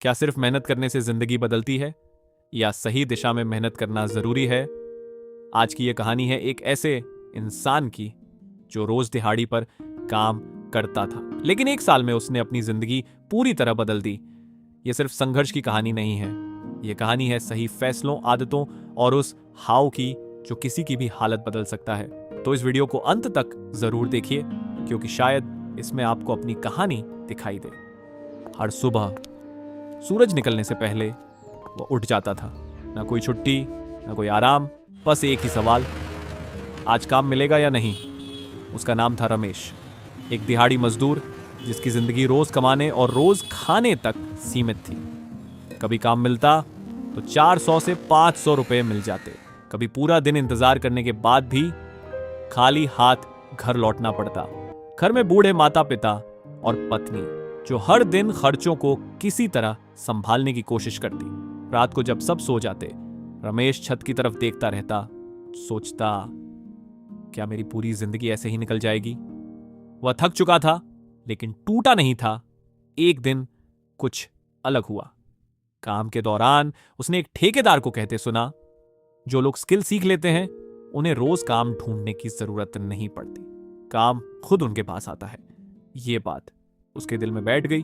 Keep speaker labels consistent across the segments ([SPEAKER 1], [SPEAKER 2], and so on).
[SPEAKER 1] क्या सिर्फ मेहनत करने से जिंदगी बदलती है या सही दिशा में मेहनत करना जरूरी है? आज की यह कहानी है एक ऐसे इंसान की जो रोज दिहाड़ी पर काम करता था, लेकिन एक साल में उसने अपनी जिंदगी पूरी तरह बदल दी। यह सिर्फ संघर्ष की कहानी नहीं है, यह कहानी है सही फैसलों, आदतों और उस हाव की जो किसी की भी हालत बदल सकता है। तो इस वीडियो को अंत तक जरूर देखिए, क्योंकि शायद इसमें आपको अपनी कहानी दिखाई दे। हर सुबह सूरज निकलने से पहले वो उठ जाता था। ना कोई छुट्टी, ना कोई आराम, बस एक ही सवाल, आज काम मिलेगा या नहीं। उसका नाम था रमेश, एक दिहाड़ी मजदूर जिसकी जिंदगी रोज कमाने और रोज खाने तक सीमित थी। कभी काम मिलता तो 400 से 500 रुपए मिल जाते, कभी पूरा दिन इंतजार करने के बाद भी खाली हाथ घर लौटना पड़ता। घर में बूढ़े माता पिता और पत्नी जो हर दिन खर्चों को किसी तरह संभालने की कोशिश करती। रात को जब सब सो जाते, रमेश छत की तरफ देखता रहता, सोचता, क्या मेरी पूरी जिंदगी ऐसे ही निकल जाएगी? वह थक चुका था, लेकिन टूटा नहीं था। एक दिन कुछ अलग हुआ। काम के दौरान उसने एक ठेकेदार को कहते सुना, जो लोग स्किल सीख लेते हैं उन्हें रोज काम ढूंढने की जरूरत नहीं पड़ती, काम खुद उनके पास आता है। यह बात उसके दिल में बैठ गई।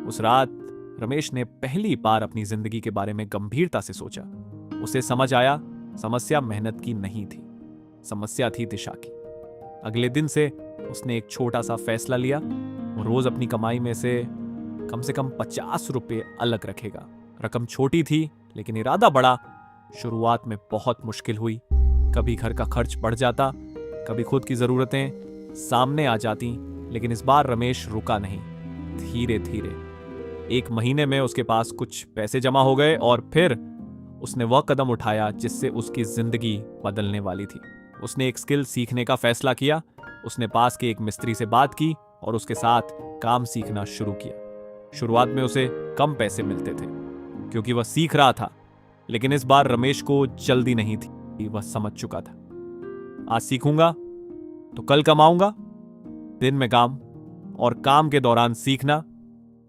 [SPEAKER 1] उस रात रमेश ने पहली बार अपनी जिंदगी के बारे में गंभीरता से सोचा। उसे समझ आया, समस्या मेहनत की नहीं थी, समस्या थी दिशा की। अगले दिन से उसने एक छोटा सा फैसला लिया, वो रोज अपनी कमाई में से कम 50 रुपए अलग रखेगा। रकम छोटी थी, लेकिन इरादा बड़ा। शुरुआत में बहुत मुश्किल हुई। कभी घर का खर्च बढ़ जाता, कभी खुद की जरूरतें सामने आ जाती, लेकिन इस बार रमेश रुका नहीं। धीरे धीरे एक महीने में उसके पास कुछ पैसे जमा हो गए और फिर उसने वह कदम उठाया जिससे उसकी जिंदगी बदलने वाली थी। उसने एक स्किल सीखने का फैसला किया। उसने पास के एक मिस्त्री से बात की और उसके साथ काम सीखना शुरू किया। शुरुआत में उसे कम पैसे मिलते थे क्योंकि वह सीख रहा था, लेकिन इस बार रमेश को जल्दी नहीं थी। वह समझ चुका था, आज सीखूंगा तो कल कमाऊंगा। दिन में काम और काम के दौरान सीखना।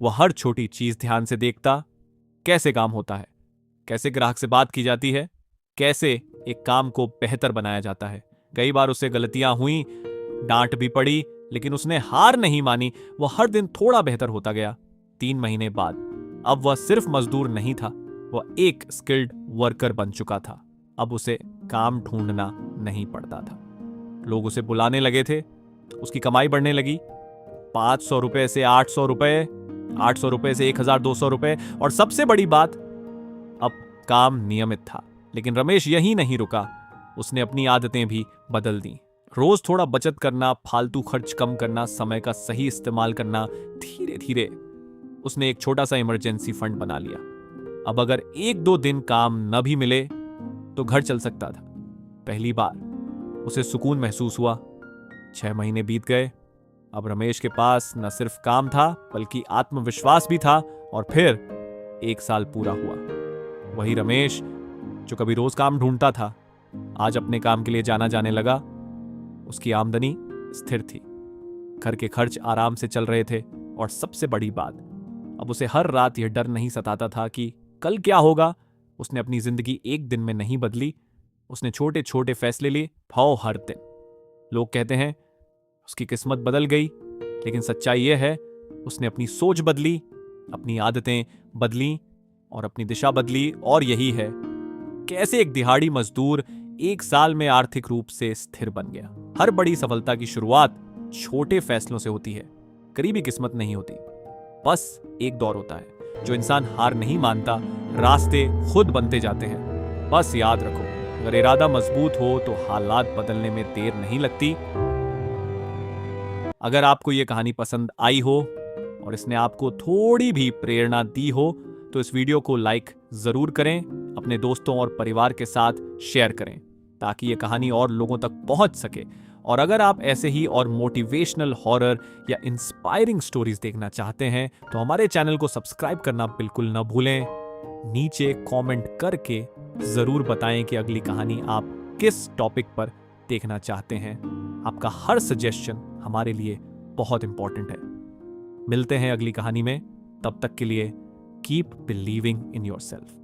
[SPEAKER 1] वह हर छोटी चीज ध्यान से देखता, कैसे काम होता है, कैसे ग्राहक से बात की जाती है, कैसे एक काम को बेहतर बनाया जाता है। कई बार उससे गलतियां हुई, डांट भी पड़ी, लेकिन उसने हार नहीं मानी। वह हर दिन थोड़ा बेहतर होता गया। 3 महीने बाद अब वह सिर्फ मजदूर नहीं था, वह एक स्किल्ड वर्कर बन चुका था। अब उसे काम ढूंढना नहीं पड़ता था। लोग उसे बुलाने लगे थे। उसकी कमाई बढ़ने लगी, 500 रुपए से 800 रुपए, 800 रुपए से 1200 रुपए, और सबसे बड़ी बात, अब काम नियमित था। लेकिन रमेश यहीं नहीं रुका। उसने अपनी आदतें भी बदल दी। रोज थोड़ा बचत करना, फालतू खर्च कम करना, समय का सही इस्तेमाल करना। धीरे धीरे उसने एक छोटा सा इमरजेंसी फंड बना लिया। अब अगर 1-2 दिन काम न भी मिले तो घर चल सकता था। पहली बार उसे सुकून महसूस हुआ। 6 महीने बीत गए। अब रमेश के पास न सिर्फ काम था, बल्कि आत्मविश्वास भी था। और फिर 1 साल पूरा हुआ। वही रमेश जो कभी रोज काम ढूंढता था, आज अपने काम के लिए जाना जाने लगा। उसकी आमदनी स्थिर थी, घर के खर्च आराम से चल रहे थे, और सबसे बड़ी बात, अब उसे हर रात यह डर नहीं सताता था कि कल क्या होगा। उसने अपनी जिंदगी एक दिन में नहीं बदली, उसने छोटे छोटे फैसले लिए, भाव हर दिन। लोग कहते हैं उसकी किस्मत बदल गई, लेकिन सच्चाई यह है, उसने अपनी सोच बदली, अपनी आदतें बदली और अपनी दिशा बदली। और यही है कैसे एक दिहाड़ी मजदूर 1 साल में आर्थिक रूप से स्थिर बन गया। हर बड़ी सफलता की शुरुआत छोटे फैसलों से होती है, करीबी किस्मत नहीं होती। बस एक दौर होता है जो इंसान हार नहीं मानता, रास्ते खुद बनते जाते हैं। बस याद रखो, अगर इरादा मजबूत हो तो हालात बदलने में देर नहीं लगती। अगर आपको यह कहानी पसंद आई हो और इसने आपको थोड़ी भी प्रेरणा दी हो, तो इस वीडियो को लाइक जरूर करें, अपने दोस्तों और परिवार के साथ शेयर करें, ताकि यह कहानी और लोगों तक पहुंच सके। और अगर आप ऐसे ही और मोटिवेशनल हॉरर या इंस्पायरिंग स्टोरीज देखना चाहते हैं, तो हमारे चैनल को सब्सक्राइब करना बिल्कुल न भूलें। नीचे कमेंट करके जरूर बताएं कि अगली कहानी आप किस टॉपिक पर देखना चाहते हैं। आपका हर सजेशन हमारे लिए बहुत इंपॉर्टेंट है। मिलते हैं अगली कहानी में, तब तक के लिए keep believing in your self.